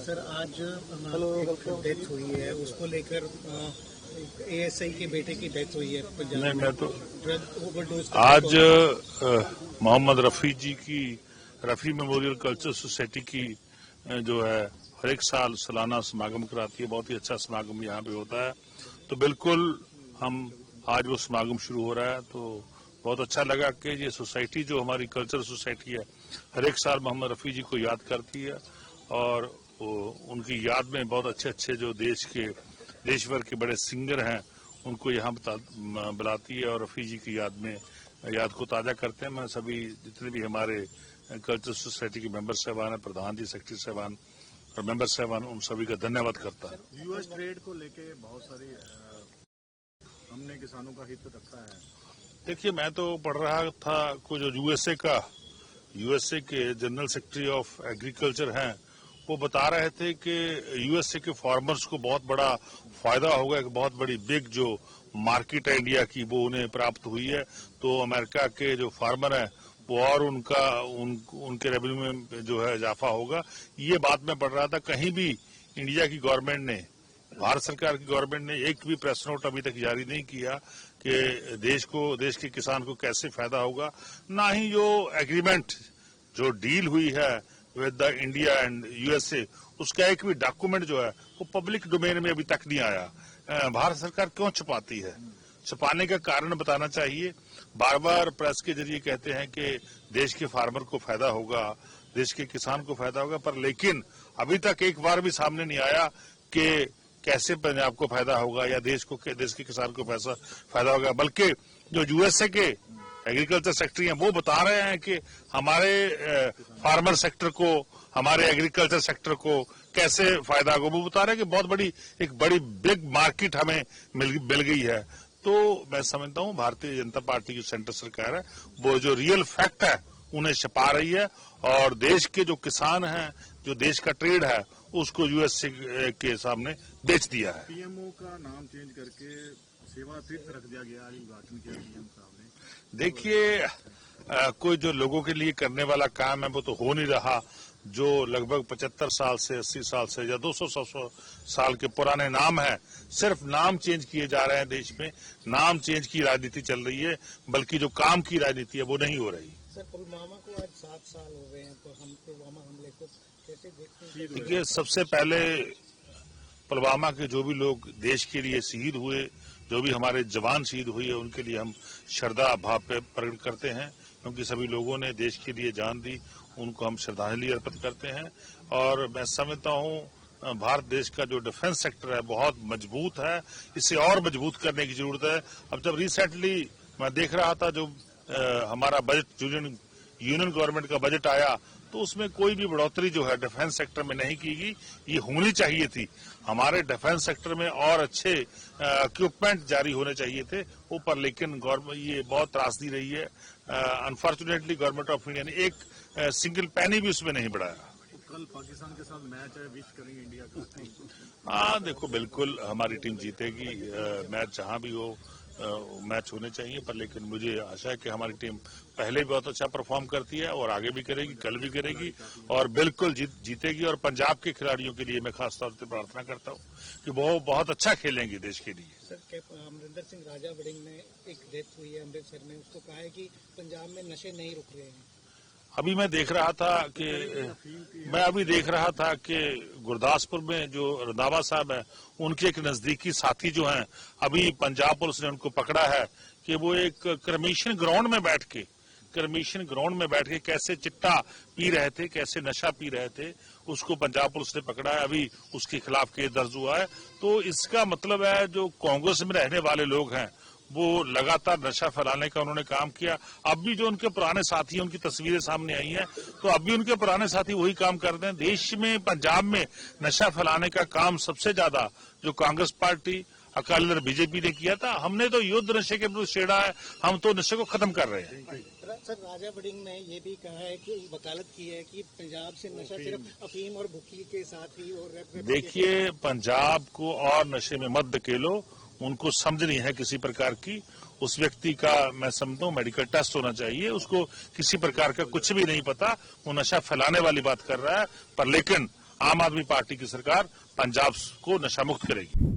Sir आज death हुई है, उसको लेकर एएसआई के बेटे की डेथ हुई है पंजाब में। मैं तो ड्रग ओवरडोज आज Mohammed Rafi memorial culture society की जो है हर एक साल सालाना समागम कराती है। बहुत ही अच्छा समागम यहाँ पे होता है। तो बिल्कुल हम आज वो समागम शुरू हो रहा है, तो बहुत अच्छा लगा कि ये सोसाइटी जो हमारी कल्चर सोसाइटी है हर एक साल मोहम्मद रफ़ी जी को याद करती है और उनकी याद में बहुत अच्छे अच्छे जो देश भर के बड़े सिंगर हैं उनको यहाँ बुलाती है और रफ़ी जी की याद को ताज़ा करते हैं। मैं सभी जितने भी हमारे कल्चर सोसाइटी के मेंबर साहबान हैं, प्रधान जी, सेक्रेटरी साहबान और मेंबर साहबान, उन सभी का धन्यवाद करता है। यूएस ट्रेड को लेके बहुत सारी हमने किसानों का हित रखा है। देखिए, मैं तो पढ़ रहा था को जो यूएसए के जनरल सेक्रेटरी ऑफ एग्रीकल्चर हैं, वो बता रहे थे कि यूएसए के फार्मर्स को बहुत बड़ा फायदा होगा, एक बहुत बड़ी बिग जो मार्केट है इंडिया की वो उन्हें प्राप्त हुई है। तो अमेरिका के जो फार्मर हैं वो और उनके रेवेन्यू में जो है इजाफा होगा। ये बात मैं पढ़ रहा था। कहीं भी इंडिया की गवर्नमेंट ने, भारत सरकार की गवर्नमेंट ने एक भी प्रेस नोट अभी तक जारी नहीं किया कि देश के किसान को कैसे फायदा होगा। ना ही जो डील हुई है with the India and USA, उसका एक भी डॉक्यूमेंट जो है वो पब्लिक डोमेन में अभी तक नहीं आया। भारत सरकार क्यों छुपाती है? छुपाने का कारण बताना चाहिए। बार बार प्रेस के जरिए कहते हैं कि देश के फार्मर को फायदा होगा, देश के किसान को फायदा होगा, पर लेकिन अभी तक एक बार भी सामने नहीं आया कि कैसे पंजाब को फायदा होगा या देश के किसान को फायदा होगा। बल्कि जो यूएसए के एग्रीकल्चर सेक्रेटरी हैं वो बता रहे हैं कि हमारे फार्मर सेक्टर को, हमारे एग्रीकल्चर सेक्टर को कैसे फायदा होगा। वो बता रहे हैं कि बहुत बड़ी बिग मार्केट हमें मिल गई है। तो मैं समझता हूँ भारतीय जनता पार्टी की सेंटर सरकार है वो जो रियल फैक्ट है उन्हें छुपा रही है और देश के जो किसान हैं, जो देश का ट्रेड है, उसको यूएसए के सामने बेच दिया है। पीएमओ का नाम चेंज करके सेवा तीर्थ रख दिया गया, उद्घाटन किया पीएम साहब ने। देखिए, कोई जो लोगों के लिए करने वाला काम है वो तो हो नहीं रहा। जो लगभग 75 साल से 80 साल से या 200 साल के पुराने नाम है, सिर्फ नाम चेंज किए जा रहे हैं। देश में नाम चेंज की राजनीति चल रही है, बल्कि जो काम की राजनीति है वो नहीं हो रही। सर, पुलवामा को आज 7 साल हो गए हैं, तो हम पुलवामा हमले को कैसे देखते हैं? देखिए, सबसे पहले पुलवामा के जो भी लोग देश के लिए शहीद हुए, जो भी हमारे जवान शहीद हुए, उनके लिए हम श्रद्धा भाव प्रकट करते हैं, क्योंकि सभी लोगों ने देश के लिए जान दी, उनको हम श्रद्धांजलि अर्पित करते हैं। और मैं समझता हूँ भारत देश का जो डिफेंस सेक्टर है बहुत मजबूत है, इसे और मजबूत करने की जरूरत है। अब जब रिसेंटली मैं देख रहा था जो हमारा बजट यूनियन गवर्नमेंट का बजट आया, तो उसमें कोई भी बढ़ोतरी जो है डिफेंस सेक्टर में नहीं की गई। ये होनी चाहिए थी। हमारे डिफेंस सेक्टर में और अच्छे इक्विपमेंट जारी होने चाहिए थे ऊपर, लेकिन गवर्नमेंट ये बहुत त्रासदी रही है। अनफॉर्चुनेटली गवर्नमेंट ऑफ इंडिया ने एक सिंगल पैनी भी उसमें नहीं बढ़ाया। तो कल पाकिस्तान के साथ मैच है, विश करेंगे इंडिया का? हाँ, देखो, बिल्कुल हमारी टीम जीतेगी। मैच जहां भी हो मैच होने चाहिए, पर लेकिन मुझे आशा है कि हमारी टीम पहले भी बहुत अच्छा परफॉर्म करती है और आगे भी करेगी, कल भी करेगी और बिल्कुल जीतेगी। और पंजाब के खिलाड़ियों के लिए मैं खासतौर से प्रार्थना करता हूँ कि वो बहुत अच्छा खेलेंगे देश के लिए। सर, अमरिंदर सिंह राजा वड़िंग में एक डेथ हुई है अमृतसर में, उसको कहा है कि पंजाब में नशे नहीं रुक रहे हैं। अभी मैं देख रहा था कि गुरदासपुर में जो रंधावा साहब है, उनके एक नजदीकी साथी जो हैं, अभी पंजाब पुलिस ने उनको पकड़ा है कि वो एक क्रमीशन ग्राउंड में बैठ के कैसे चिट्टा पी रहे थे, कैसे नशा पी रहे थे, उसको पंजाब पुलिस ने पकड़ा है। अभी उसके खिलाफ केस दर्ज हुआ है। तो इसका मतलब है जो कांग्रेस में रहने वाले लोग हैं वो लगातार नशा फैलाने का उन्होंने काम किया। अब भी जो उनके पुराने साथी हैं, उनकी तस्वीरें सामने आई हैं, तो अब भी उनके पुराने साथी वही काम करते हैं। देश में, पंजाब में नशा फैलाने का काम सबसे ज्यादा जो कांग्रेस पार्टी, अकाली दल, बीजेपी ने किया था। हमने तो युद्ध नशे के विरुद्ध छेड़ा है, हम तो नशे को खत्म कर रहे हैं। सर, राजा वड़िंग ने ये भी कहा है कि वकालत की है कि पंजाब से नशा सिर्फ अफीम और भुक्की के साथ ही और देखिए, पंजाब को और नशे में मत धकेलो, उनको समझ नहीं है किसी प्रकार की। उस व्यक्ति का मैं समझता हूँ मेडिकल टेस्ट होना चाहिए। उसको किसी प्रकार का कुछ भी नहीं पता, वो नशा फैलाने वाली बात कर रहा है। पर लेकिन आम आदमी पार्टी की सरकार पंजाब को नशा मुक्त करेगी।